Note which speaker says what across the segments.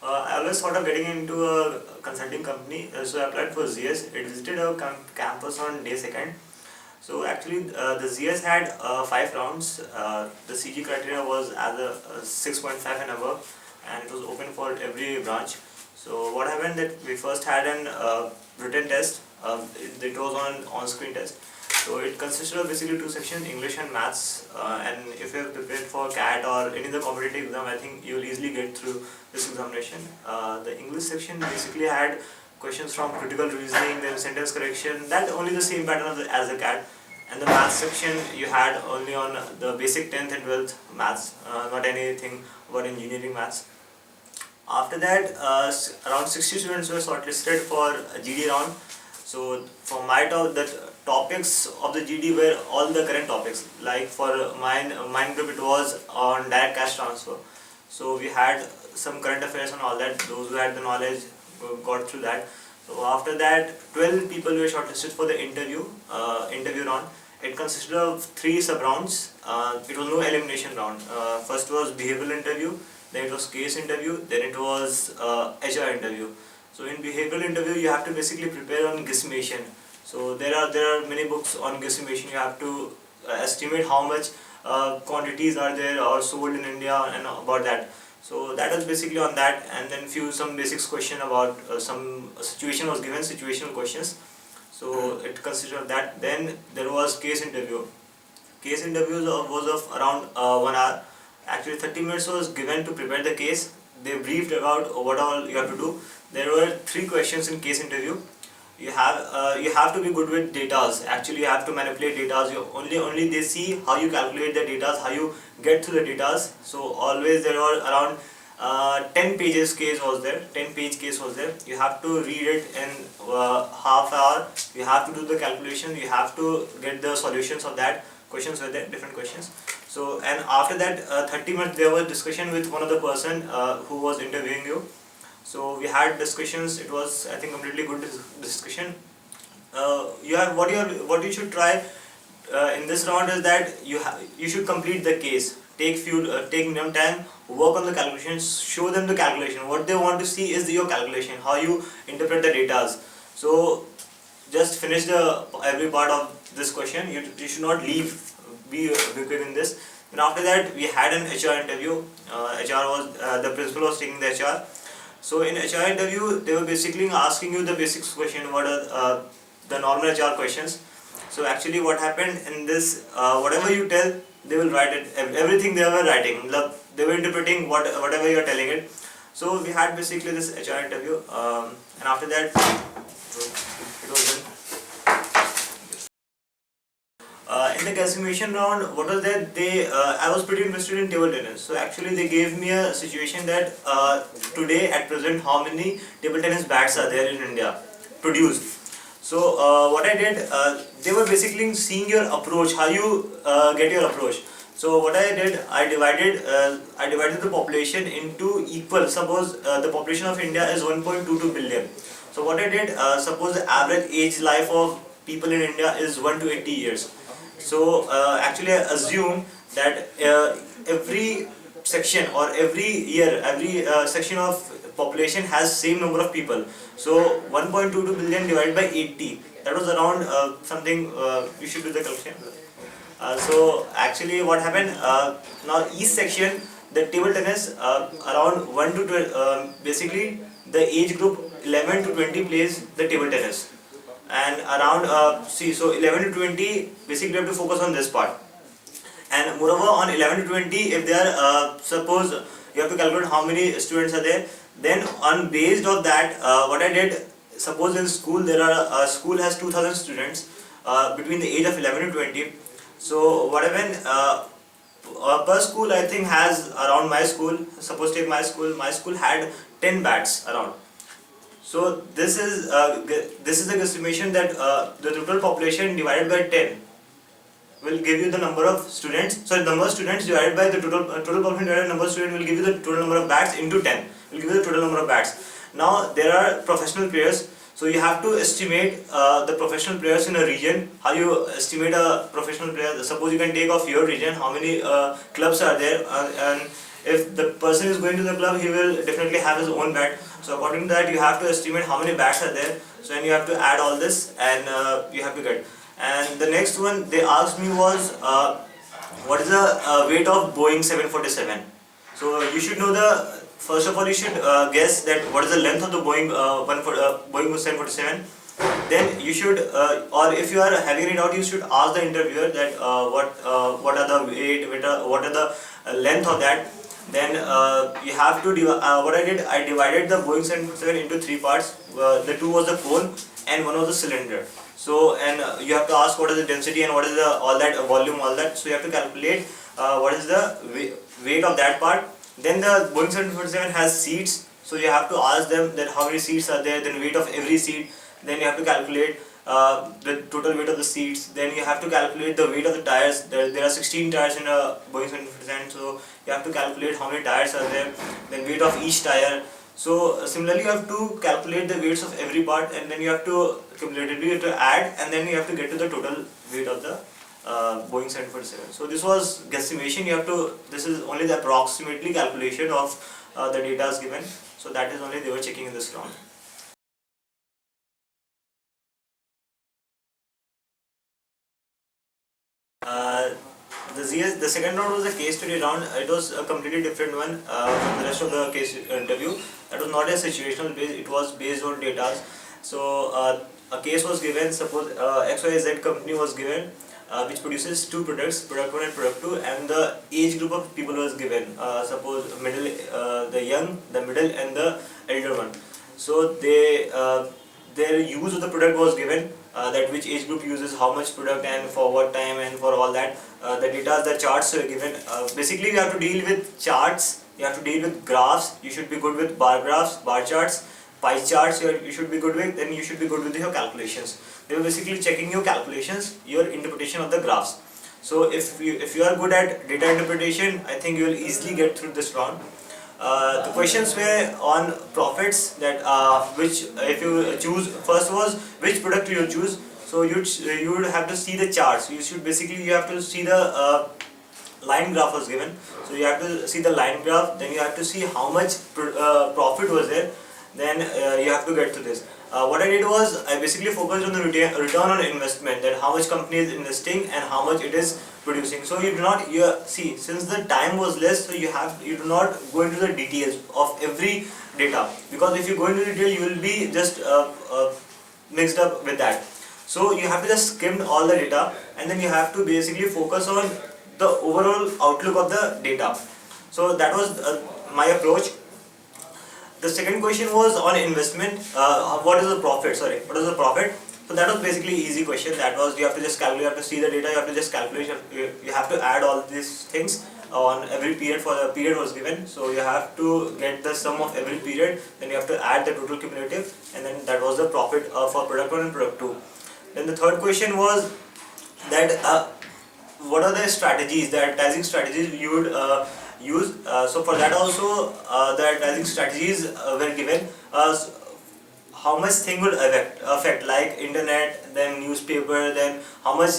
Speaker 1: I always thought of getting into a consulting company, so I applied for ZS. It visited our campus on day second. So actually, the ZS had 5 rounds. The CG criteria was as a 6.5 and above, and it was open for every branch. So what happened that we first had an written test. It was on-screen test. So it consisted of basically 2 sections, English and Maths. And if you have prepared for CAT or any other competitive exam, I think you will easily get through this examination. The English section basically had questions from critical reasoning, then sentence correction, that only the same pattern as the CAT. And the Maths section you had only on the basic 10th and 12th Maths, not anything about engineering Maths. After that, around 60 students were shortlisted for a GD round. So for my the topics of the GD were all the current topics. Like for mine group, it was on direct cash transfer. So we had some current affairs and all that. Those who had the knowledge got through that. So after that, 12 people were shortlisted for the interview round. It consisted of 3 sub rounds. It was no elimination round. First was behavioral interview, then it was case interview, then it was HR interview. So in behavioral interview, you have to basically prepare on guesstimation. So there are many books on guesstimation. You have to estimate how much quantities are there or sold in India and about that. So that was basically on that, and then some basics question about some situation was given, situational questions. So it consisted of that. Then there was case interview. Case interviews was of around 1 hour. Actually 30 minutes was given to prepare the case. They briefed about what all you have to do. There were 3 questions in case interview. You have to be good with datas. Actually, you have to manipulate datas. Only they see how you calculate the datas, how you get through the datas. So always there were around 10 pages case was there. 10-page case was there. You have to read it in half hour. You have to do the calculation. You have to get the solutions of that. Questions were there, different questions. So and after that 30 minutes there was discussion with one of the person who was interviewing you. So we had discussions. It was, I think, completely good discussion. What you should try in this round is that you should complete the case. Take minimum time, work on the calculations, show them the calculation. What they want to see is your calculation, how you interpret the datas. So just finish every part of this question. You should not be quick in this. And after that, we had an HR interview. HR was the principal was taking the HR. So in HR interview, they were basically asking you the basics question, what are the normal HR questions. So actually what happened in this, whatever you tell, they will write it, everything they were writing, they were interpreting whatever you are telling it. So we had basically this HR interview, and after that, it was done. In the classification round, what was that? I was pretty interested in table tennis. So actually, they gave me a situation that today, at present, how many table tennis bats are there in India produced. So what I did, they were basically seeing your approach, how you get your approach. So what I did, I divided the population into equal. Suppose the population of India is 1.22 billion. So what I did, suppose the average age life of people in India is 1 to 80 years. So actually I assume that every section or every year, every section of population has same number of people. So 1.22 billion divided by 80, that was around something, you should do the calculation. So actually what happened, now each section, the table tennis, around 1 to 12, basically the age group 11 to 20 plays the table tennis. And around, so 11 to 20, basically you have to focus on this part. And moreover, on 11 to 20, if there are, suppose you have to calculate how many students are there, then on based of that, what I did, suppose in school school has 2000 students between the age of 11 to 20. So what happened, per school I think has around my school, suppose take my school had 10 bats around. So this is the estimation that the total population divided by 10 will give you the number of students. So the number of students divided by the total population divided by number of students will give you the total number of bats into 10. Will give you the total number of bats. Now there are professional players. So you have to estimate the professional players in a region. How you estimate a professional player? Suppose you can take of your region how many clubs are there, and if the person is going to the club, he will definitely have his own bat. So according to that, you have to estimate how many bats are there. So then you have to add all this, and you have to get. And the next one they asked me was, what is the weight of Boeing 747? So you should know the, first of all you should guess that what is the length of the Boeing 747. Then you should, or if you are having it out, you should ask the interviewer that what are the what are the length of that. Then you have to what I did, I divided the Boeing 747 into three parts. The two was the cone and one was the cylinder. So, and you have to ask what is the density and what is the all that volume, all that. So you have to calculate what is the weight of that part. Then the Boeing 747 has seats, so you have to ask them that how many seats are there, then weight of every seat. Then you have to calculate the total weight of the seats. Then you have to calculate the weight of the tires. There are 16 tires in a Boeing 747, so you have to calculate how many tires are there, then weight of each tire. So similarly, you have to calculate the weights of every part, and then you have to cumulatively you have to add, and then you have to get to the total weight of the Boeing 747. So this was guesstimation. You have to. This is only the approximately calculation of the data is given. So that is only they were checking in this round. Uh, the second round was a case study round. It was a completely different one from the rest of the case interview. That was not a situational based. It was based on data. So a case was given. Suppose XYZ company was given, which produces two products, product 1 and product 2, and the age group of people was given. Suppose middle, the young, the middle, and the elder one. So their use of the product was given, that which age group uses how much product and for what time and for all that. The data, the charts are given. Basically, you have to deal with charts, you have to deal with graphs. You should be good with bar graphs, bar charts, pie charts. You should be good with. Then you should be good with your calculations. They were basically checking your calculations, your interpretation of the graphs. So if you are good at data interpretation, I think you will easily get through this round. The questions were on profits, that which if you choose, first was which product you choose. So you would have to see the charts. You should basically you have to see the line graph was given. So you have to see the line graph. Then you have to see how much profit was there. Then you have to get to this. What I did was I basically focused on the return on investment, that how much company is investing and how much it is producing. So you do not see, since the time was less, so you do not go into the details of every data, because if you go into detail you will be just mixed up with that. So you have to just skim all the data, and then you have to basically focus on the overall outlook of the data. So that was my approach. The second question was on investment. What is the profit? Sorry, what is the profit? So that was basically easy question. That was, you have to just calculate, you have to see the data, you have to just calculate, you have to add all these things on every period. For the period was given, so you have to get the sum of every period, then you have to add the total cumulative, and then that was the profit for product 1 and product 2. Then the third question was that what are the strategies, the advertising strategies you would use. So for that also the advertising strategies were given. How much thing would affect, like internet, then newspaper, then how much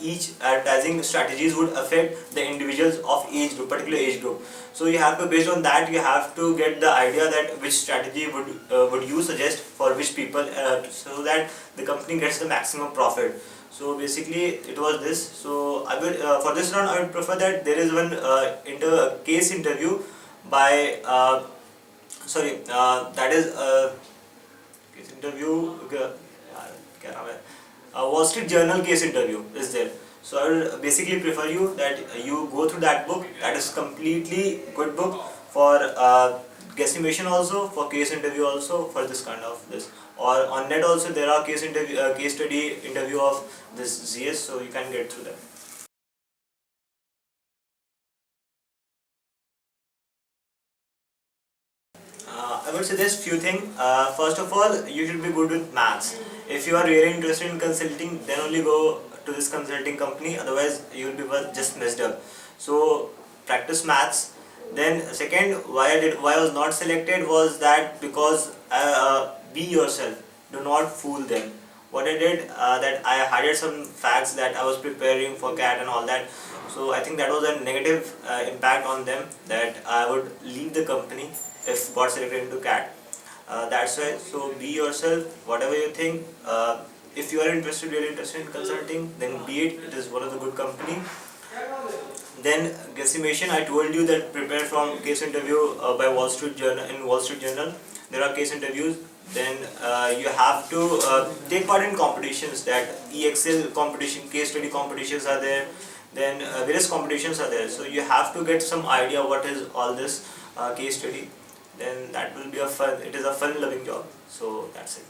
Speaker 1: each advertising strategies would affect the individuals of age group, particular age group. So you have to, based on that, you have to get the idea that which strategy would you suggest for which people, so that the company gets the maximum profit. So basically it was this. So I would for this round I would prefer that there is one case interview by that is case interview, क्या नाम है, Wall Street Journal case interview is there. So I will basically prefer you that you go through that book. That is completely good book for guesstimation also, for case interview also, for this kind of this. Or on net also there are case study interview of this ZS, so you can get through that. I would suggest few things. First of all, you should be good with maths. If you are really interested in consulting, then only go to this consulting company. Otherwise, you will be just messed up. So practice maths. Then second, why I was not selected was that because be yourself. Do not fool them. What I did, that I hided some facts that I was preparing for CAT and all that. So I think that was a negative impact on them, that I would leave the company if got selected into CAT. That's why. So be yourself, whatever you think. If you are interested, really interested in consulting, then be it. It is one of the good company. Then guesstimation, I told you that prepare from case interview by Wall Street Journal. In Wall Street Journal, there are case interviews. Then you have to take part in competitions. That EXL competition, case study competitions are there. Then various competitions are there. So you have to get some idea what is all this case study. Then that will be a fun. It is a fun-loving job. So that's it.